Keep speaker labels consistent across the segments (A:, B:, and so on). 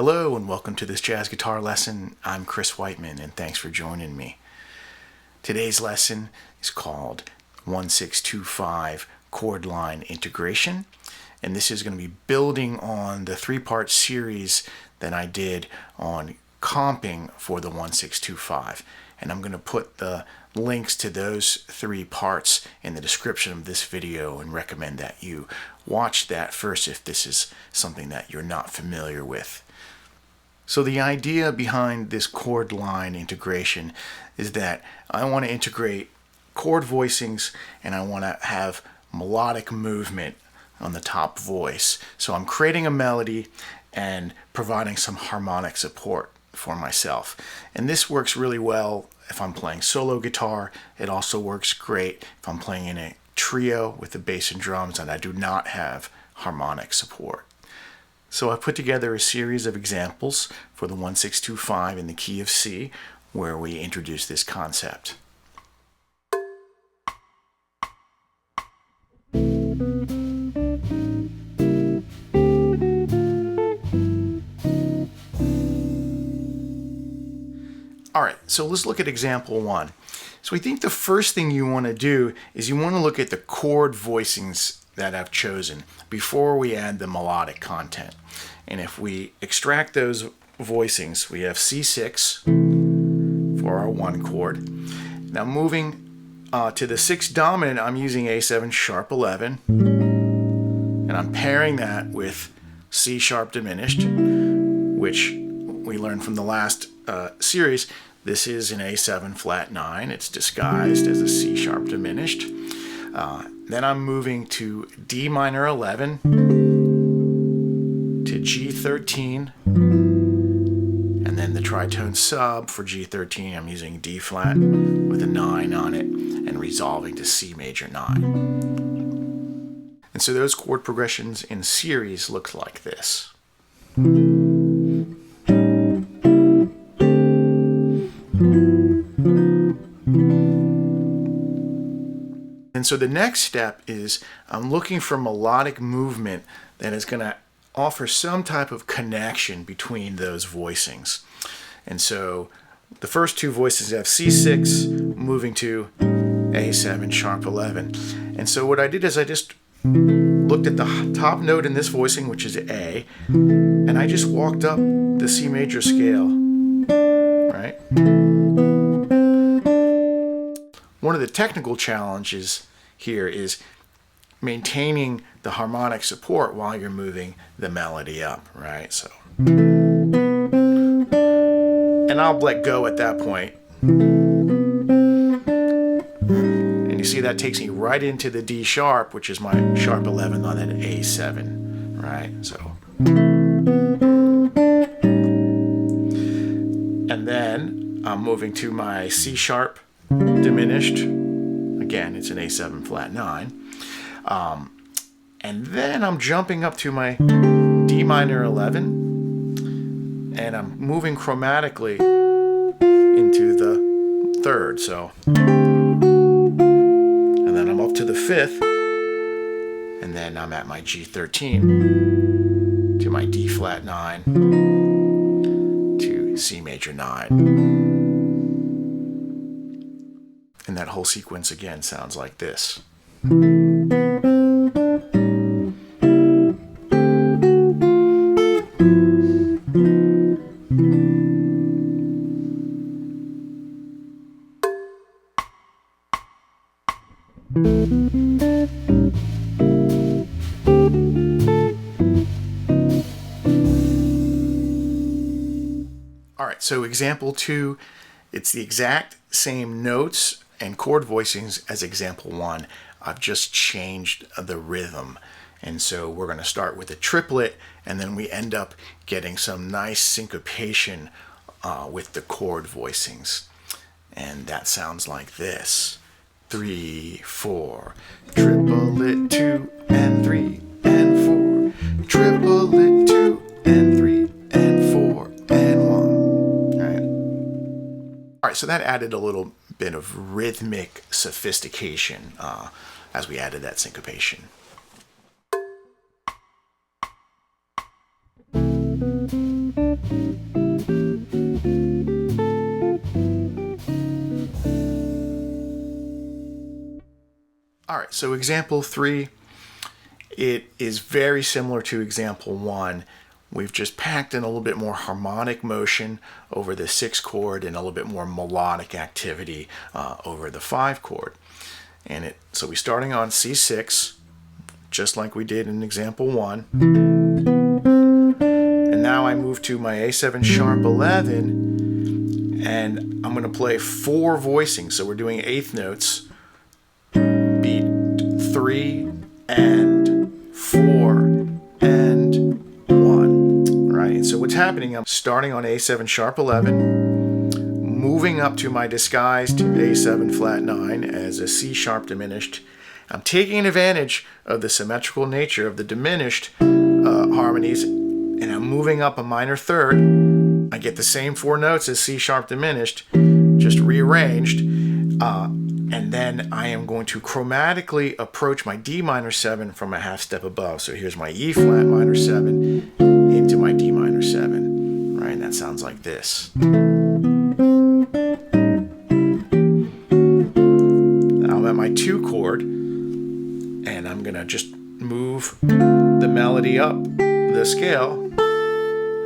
A: Hello and welcome to this jazz guitar lesson. I'm Chris Whiteman and thanks for joining me. Today's lesson is called 1625 chord line integration, and this is going to be building on the three-part series that I did on comping for the 1625, and I'm going to put the links to those three parts in the description of this video and recommend that you watch that first if this is something that you're not familiar with. So the idea behind this chord line integration is that I want to integrate chord voicings and I want to have melodic movement on the top voice. So I'm creating a melody and providing some harmonic support for myself. And this works really well if I'm playing solo guitar. It also works great if I'm playing in a trio with the bass and drums and I do not have harmonic support. So I put together a series of examples for the 1625 in the key of C, where we introduce this concept. All right, so let's look at example 1. So I think the first thing you want to do is you want to look at the chord voicings that I've chosen before we add the melodic content. And if we extract those voicings, we have C6 for our 1 chord. Now moving to the 6th dominant, I'm using A7 sharp 11, and I'm pairing that with C sharp diminished, which we learned from the last series. This is an A7 flat 9. It's disguised as a C sharp diminished. Then I'm moving to D minor 11 to G13, and then the tritone sub for G13, I'm using D flat with a 9 on it and resolving to C major 9. And so those chord progressions in series look like this. And so the next step is I'm looking for melodic movement that is going to offer some type of connection between those voicings. And so the first 2 voices have C6 moving to A7 sharp 11. And so what I did is I just looked at the top note in this voicing, which is A, and I just walked up the C major scale, right? One of the technical challenges here is maintaining the harmonic support while you're moving the melody up, right? So, and I'll let go at that point. And you see that takes me right into the D sharp, which is my sharp 11 on an A7, right? So, and then I'm moving to my C sharp diminished. Again, it's an A7 flat 9. And then I'm jumping up to my D minor 11, and I'm moving chromatically into the 3rd. So, and then I'm up to the 5th, and then I'm at my G13 to my D flat 9 to C major 9. And that whole sequence again sounds like this. All right, so example 2, it's the exact same notes and chord voicings as example 1. I've just changed the rhythm. And so we're going to start with a triplet, and then we end up getting some nice syncopation with the chord voicings. And that sounds like this. 3, 4, triplet 2 and 3 and 4, triplet 2 and 3 and 4 and 1. All right, so that added a little bit of rhythmic sophistication as we added that syncopation. All right, so example 3, it is very similar to example 1. We've just packed in a little bit more harmonic motion over the 6 chord and a little bit more melodic activity over the 5 chord. And so we're starting on C6, just like we did in example 1. And now I move to my A7 sharp 11, and I'm going to play 4 voicings. So we're doing eighth notes, beat 3 and 4 and 1. Right? And so what's happening, I'm starting on A7 sharp 11, moving up to my disguised A7 flat 9 as a C sharp diminished. I'm taking advantage of the symmetrical nature of the diminished harmonies, and I'm moving up a minor third. I get the same 4 notes as C sharp diminished, just rearranged, and then I am going to chromatically approach my D minor 7 from a half step above. So here's my E flat minor 7 into my D minor 7, right? And that sounds like this. Now I'm at my 2 chord, and I'm gonna just move the melody up the scale,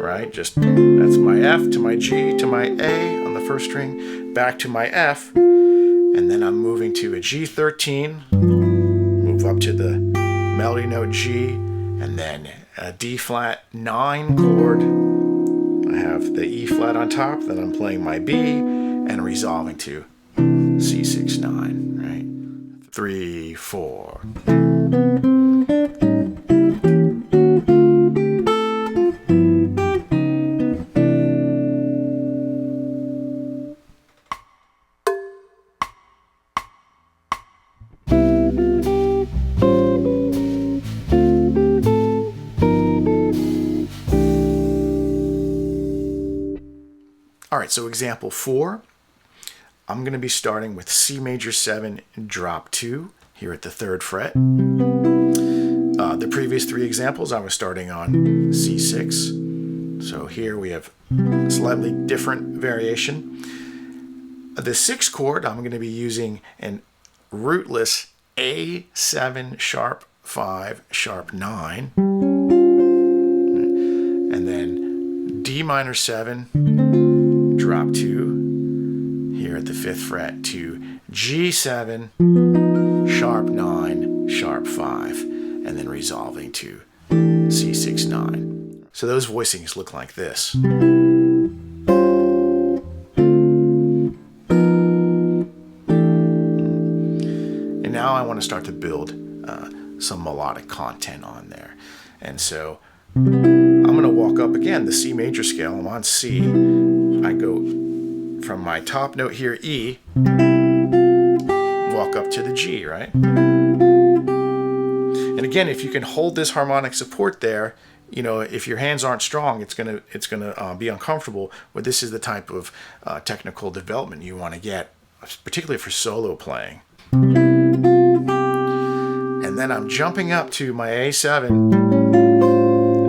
A: right? Just that's my F to my G to my A on the first string, back to my F, and then I'm moving to a G13, move up to the melody note G, and then a D flat 9 chord. I have the E flat on top, then I'm playing my B and resolving to C6 9, right? 3 4. All right, so example 4, I'm going to be starting with C major 7 and drop 2 here at the 3rd fret. The previous 3 examples, I was starting on C6. So here we have a slightly different variation. The 6th chord, I'm going to be using an rootless A7 sharp 5 sharp 9. And then D minor 7, drop 2 here at the 5th fret to G7 sharp 9 sharp 5, and then resolving to C6 9. So those voicings look like this. And now I want to start to build some melodic content on there. And so I'm going to walk up again the C major scale. I'm on C. I go from my top note here, E, walk up to the G, right? And again, if you can hold this harmonic support there, you know, if your hands aren't strong, it's gonna be uncomfortable. But this is the type of technical development you want to get, particularly for solo playing. And then I'm jumping up to my A7,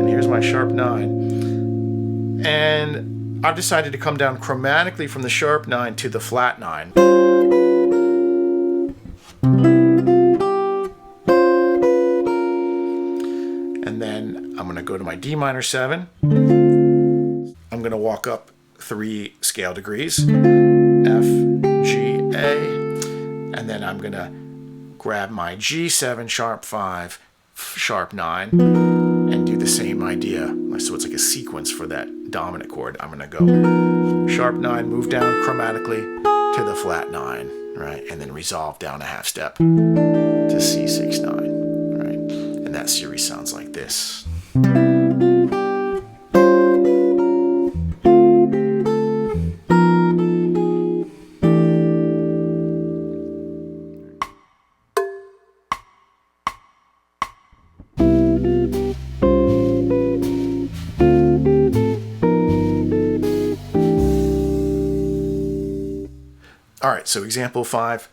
A: and here's my sharp 9, and I've decided to come down chromatically from the sharp 9 to the flat 9. And then I'm going to go to my D minor 7. I'm going to walk up 3 scale degrees, F, G, A, and then I'm going to grab my G7 sharp 5 sharp 9 and do the same idea. So it's like a sequence for that dominant chord. I'm going to go sharp 9, move down chromatically to the flat 9, right? And then resolve down a half step to C6 9, right? And that series sounds like this. All right, so example 5,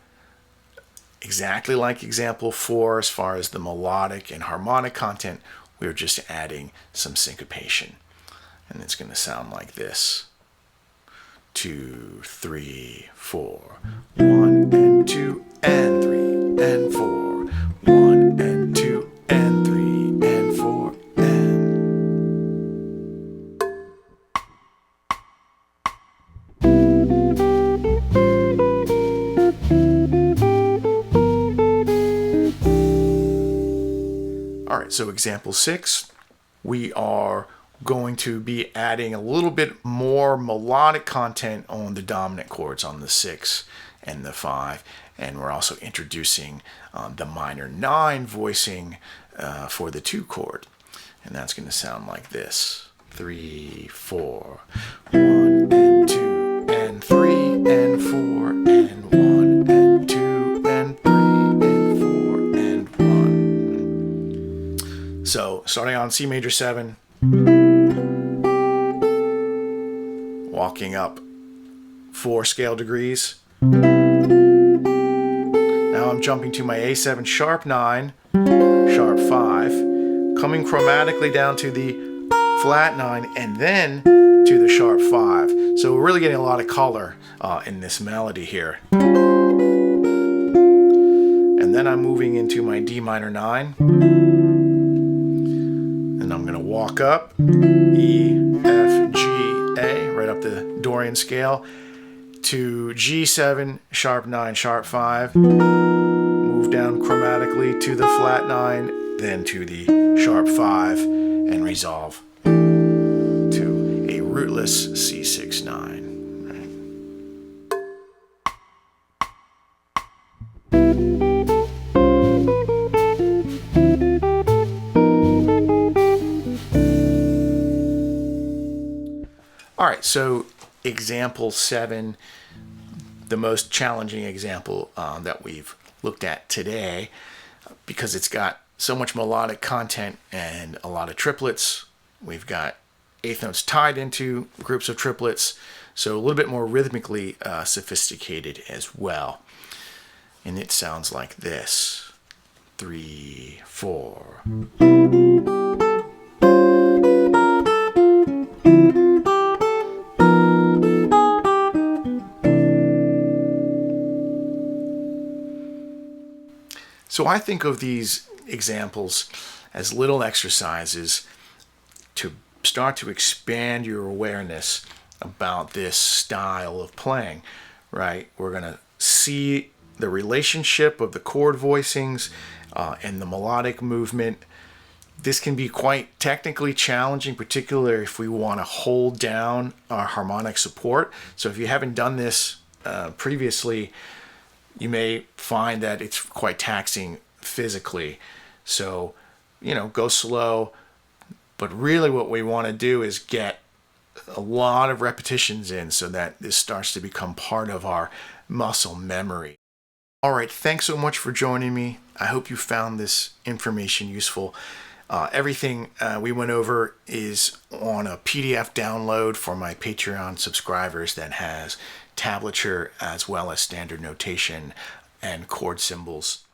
A: exactly like example 4 as far as the melodic and harmonic content, we're just adding some syncopation. And it's going to sound like this. 2, 3, 4. 1 and 2 and 3 and 4. right, so example 6, we are going to be adding a little bit more melodic content on the dominant chords, on the 6 and the 5, and we're also introducing the minor 9 voicing for the 2 chord, and that's going to sound like this: 3, 4, 1 and 2 and 3 and 4 and 1 and 2 and 3 and 4 and 1. So starting on C major 7, walking up 4 scale degrees. Now I'm jumping to my A7 sharp 9, sharp 5, coming chromatically down to the flat 9 and then to the sharp 5. So we're really getting a lot of color in this melody here. And then I'm moving into my D minor 9. And I'm going to walk up E, F, G, A, right up the Dorian scale, to G7, sharp 9, sharp 5, move down chromatically to the flat 9, then to the sharp 5, and resolve to a rootless C6, 9. All right, so example 7, the most challenging example that we've looked at today, because it's got so much melodic content and a lot of triplets. We've got eighth notes tied into groups of triplets, so a little bit more rhythmically sophisticated as well. And it sounds like this: 3, 4. So I think of these examples as little exercises to start to expand your awareness about this style of playing, right? We're going to see the relationship of the chord voicings and the melodic movement. This can be quite technically challenging, particularly if we want to hold down our harmonic support. So if you haven't done this previously, you may find that it's quite taxing physically. So, go slow. But really what we want to do is get a lot of repetitions in so that this starts to become part of our muscle memory. All right, thanks so much for joining me. I hope you found this information useful. Everything we went over is on a PDF download for my Patreon subscribers that has tablature as well as standard notation and chord symbols.